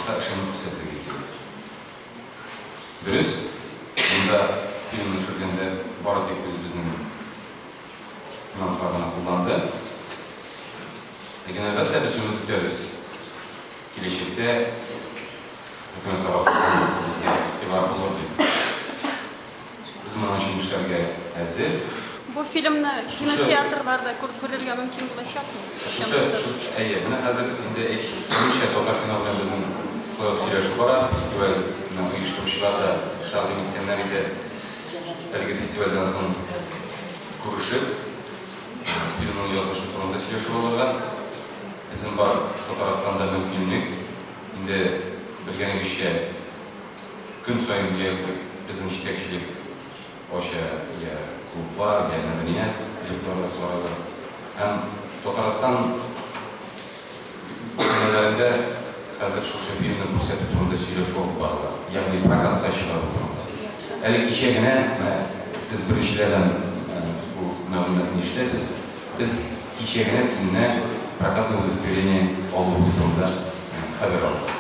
башка ишин көрсөтүүгө керек. Дөрүс, мында фильмни түшүргөндө баардык өзүбүздүн финанслардан кулланды. Lekin albatta biz shuni kutamiz. Kelajakda hukumat tarafından bizga e'tibor bo'ladi. Biz mana shu ishlarga hozir. Bu filmni kinoteatrlarda ko'rishga mumkin bo'lashyapti. Mana hozir endi aytishimcha To'g'ri kino bilan bizning сөйләшү бара, фестивальның оештыручылары тәкъдим иткәннәр иде. Әлеге фестивальдән соң күрешеп, фильмның язмышы турында сөйләшү булган. Bizim бар Татарстанда мөмкинлек, инде белгәнегезчә, көн сайын безнең җитәкчелек ача клублар, мәдәният клублары саралар. Һәм Татарстан фильмләрендә хәзер шушы фильмны күрсәтү турында сөйләшү бара. Ягъни прокатка чыгару турында. Әле кичә генә сез беренчеләрдән бу мәгълүматны ишетәсез. Без кичә генә кино прокатное удостоверение алу турында хәбәр алдык.